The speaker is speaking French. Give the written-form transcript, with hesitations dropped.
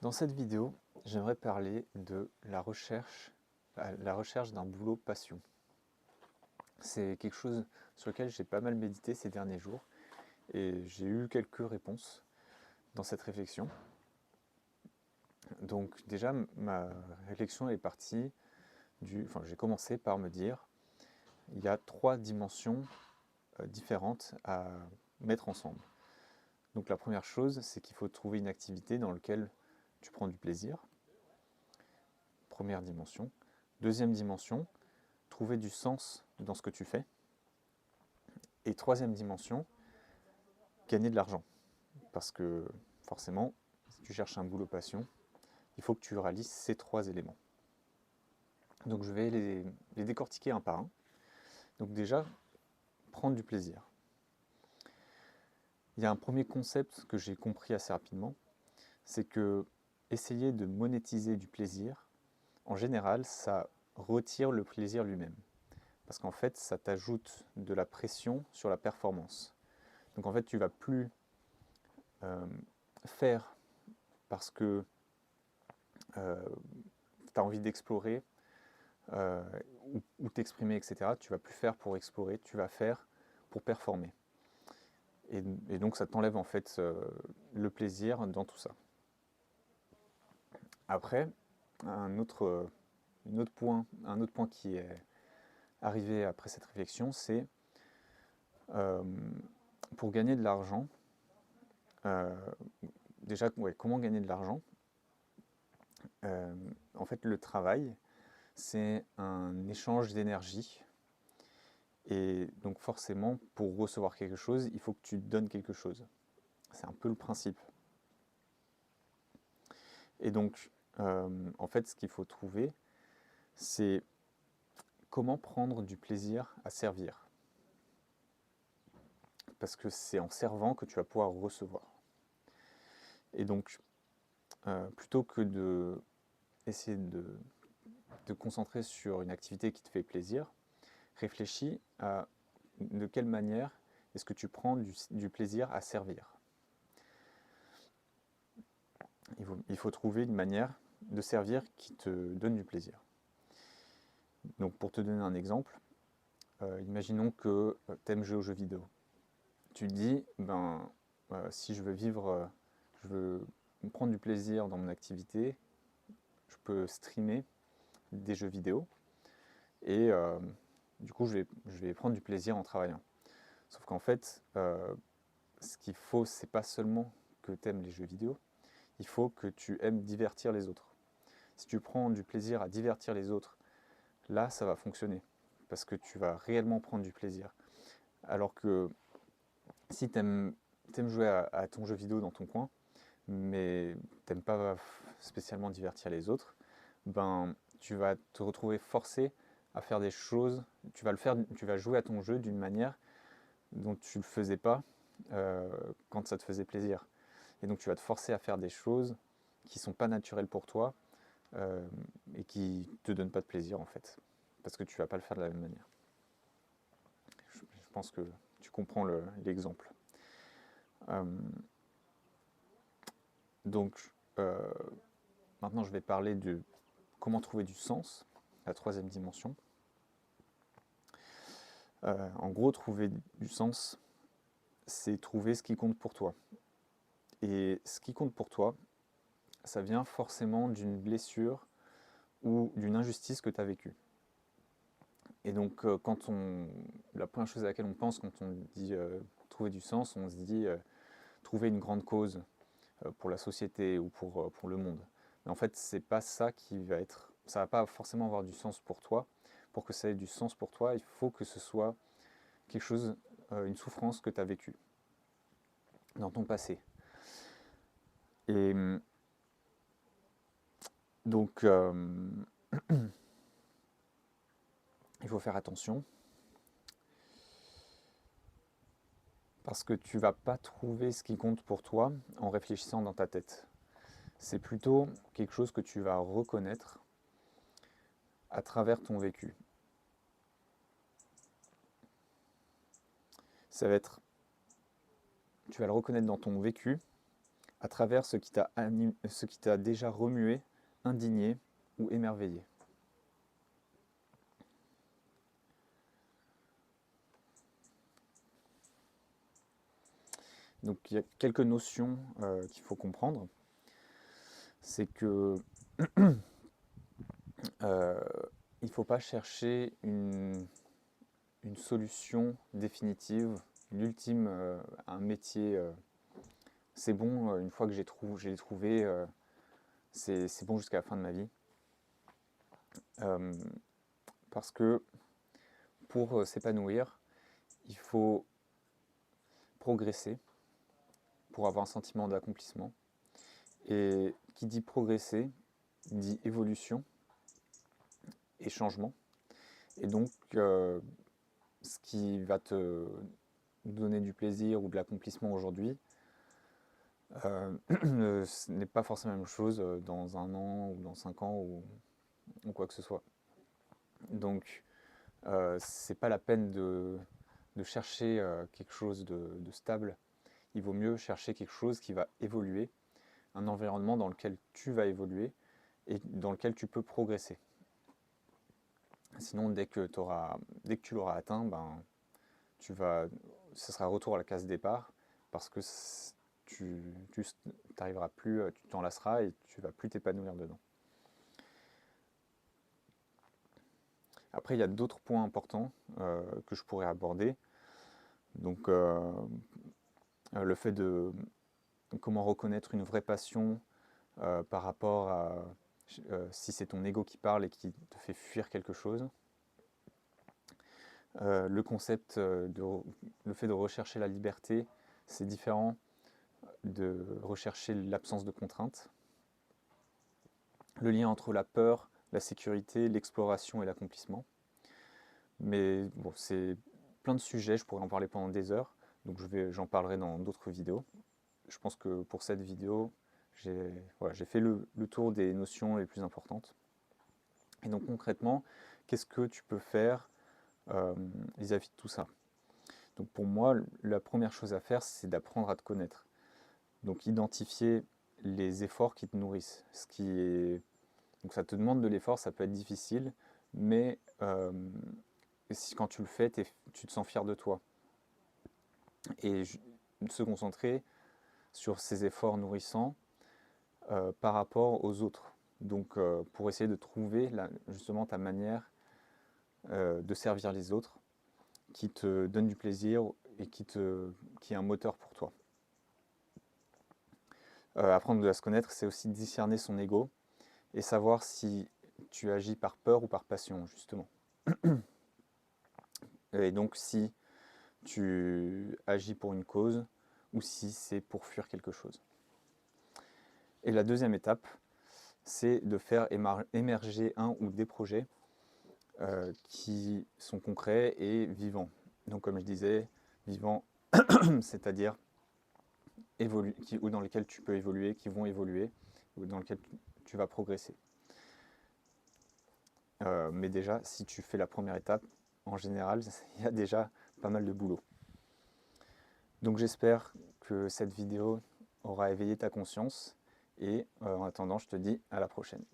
Dans cette vidéo, j'aimerais parler de la recherche d'un boulot passion. C'est quelque chose sur lequel j'ai pas mal médité ces derniers jours et j'ai eu quelques réponses dans cette réflexion. Donc déjà, ma réflexion est partie j'ai commencé par me dire, il y a trois dimensions différentes à mettre ensemble. Donc la première chose, c'est qu'il faut trouver une activité dans laquelle tu prends du plaisir. Première dimension. Deuxième dimension, trouver du sens dans ce que tu fais. Et troisième dimension, gagner de l'argent. Parce que forcément, si tu cherches un boulot passion, il faut que tu réalises ces trois éléments. Donc je vais les décortiquer un par un. Donc déjà, prendre du plaisir. Il y a un premier concept que j'ai compris assez rapidement, c'est que essayer de monétiser du plaisir, en général, ça retire le plaisir lui-même. Parce qu'en fait, ça t'ajoute de la pression sur la performance. Donc en fait, tu vas plus euh, faire parce que tu as envie d'explorer euh, ou t'exprimer, etc. Tu vas plus faire pour explorer, tu vas faire pour performer. Et donc ça t'enlève en fait le plaisir dans tout ça. Après, un autre, un autre point qui est arrivé après cette réflexion, c'est euh, pour gagner de l'argent, euh, déjà, ouais, comment gagner de l'argent. En fait, le travail, c'est un échange d'énergie. Et donc forcément, pour recevoir quelque chose, il faut que tu donnes quelque chose. C'est un peu le principe. Et donc, en fait, ce qu'il faut trouver, c'est comment prendre du plaisir à servir. Parce que c'est en servant que tu vas pouvoir recevoir. Et donc, plutôt que de essayer de te concentrer sur une activité qui te fait plaisir, réfléchis à de quelle manière est-ce que tu prends du plaisir à servir. Il faut trouver une manière de servir qui te donne du plaisir. Donc pour te donner un exemple, imaginons que tu aimes jouer aux jeux vidéo. Tu te dis, si je veux vivre, je veux prendre du plaisir dans mon activité, je peux streamer des jeux vidéo et du coup je vais prendre du plaisir en travaillant. Sauf qu'en fait, ce qu'il faut, c'est pas seulement que tu aimes les jeux vidéo, il faut que tu aimes divertir les autres. Si tu prends du plaisir à divertir les autres, là, ça va fonctionner. Parce que tu vas réellement prendre du plaisir. Alors que si tu aimes jouer à ton jeu vidéo dans ton coin, mais tu n'aimes pas spécialement divertir les autres, tu vas te retrouver forcé à faire des choses, tu vas jouer à ton jeu d'une manière dont tu ne le faisais pas quand ça te faisait plaisir. Et donc tu vas te forcer à faire des choses qui ne sont pas naturelles pour toi et qui ne te donnent pas de plaisir en fait. Parce que tu ne vas pas le faire de la même manière. Je pense que tu comprends l'exemple. Euh, donc euh, maintenant je vais parler de comment trouver du sens, la troisième dimension. En gros, trouver du sens, c'est trouver ce qui compte pour toi. Et ce qui compte pour toi, ça vient forcément d'une blessure ou d'une injustice que tu as vécue. Et donc, la première chose à laquelle on pense quand on dit trouver du sens, on se dit trouver une grande cause pour la société ou pour le monde. Mais en fait, c'est pas ça qui va être. Ça va pas forcément avoir du sens pour toi. Pour que ça ait du sens pour toi, il faut que ce soit quelque chose, une souffrance que tu as vécue dans ton passé. Et donc, il faut faire attention parce que tu vas pas trouver ce qui compte pour toi en réfléchissant dans ta tête. C'est plutôt quelque chose que tu vas reconnaître à travers ton vécu. Ça va être, tu vas le reconnaître dans ton vécu à travers ce qui t'a déjà remué, indigné ou émerveillé. Donc il y a quelques notions qu'il faut comprendre. C'est que il ne faut pas chercher une solution définitive, l'ultime, un métier, c'est bon, une fois que je l'ai trouvé, c'est bon jusqu'à la fin de ma vie. Parce que pour s'épanouir, il faut progresser pour avoir un sentiment d'accomplissement. Et qui dit progresser, dit évolution et changement. Et donc, ce qui va te donner du plaisir ou de l'accomplissement aujourd'hui, ce n'est pas forcément la même chose dans 1 an ou dans 5 ans ou quoi que ce soit. Donc, c'est pas la peine de chercher quelque chose de stable. Il vaut mieux chercher quelque chose qui va évoluer, un environnement dans lequel tu vas évoluer et dans lequel tu peux progresser. Sinon, dès que tu l'auras atteint, ben, ce sera retour à la case départ parce que tu n'arriveras plus, tu t'en lasseras et tu vas plus t'épanouir dedans. Après, il y a d'autres points importants que je pourrais aborder. Donc, le fait de comment reconnaître une vraie passion par rapport à si c'est ton ego qui parle et qui te fait fuir quelque chose. Le concept, le fait de rechercher la liberté, c'est différent de rechercher l'absence de contraintes. Le lien entre la peur, la sécurité, l'exploration et l'accomplissement. Mais bon, c'est plein de sujets, je pourrais en parler pendant des heures, donc j'en parlerai dans d'autres vidéos. Je pense que pour cette vidéo, j'ai fait le tour des notions les plus importantes. Et donc concrètement, qu'est-ce que tu peux faire vis-à-vis de tout ça? Donc pour moi, la première chose à faire, c'est d'apprendre à te connaître. Donc identifier les efforts qui te nourrissent. Donc ça te demande de l'effort, ça peut être difficile, mais quand tu le fais, tu te sens fier de toi. Et se concentrer sur ces efforts nourrissants par rapport aux autres. Donc pour essayer de trouver justement ta manière de servir les autres qui te donne du plaisir et qui est un moteur pour toi. Apprendre à se connaître, c'est aussi discerner son ego et savoir si tu agis par peur ou par passion, justement. Et donc si tu agis pour une cause ou si c'est pour fuir quelque chose. Et la deuxième étape, c'est de faire émerger un ou des projets qui sont concrets et vivants. Donc comme je disais, vivants, c'est-à-dire ou dans lesquels tu peux évoluer, qui vont évoluer, ou dans lesquels tu vas progresser. Mais déjà, si tu fais la première étape, en général, il y a déjà pas mal de boulot. Donc j'espère que cette vidéo aura éveillé ta conscience et en attendant, je te dis à la prochaine.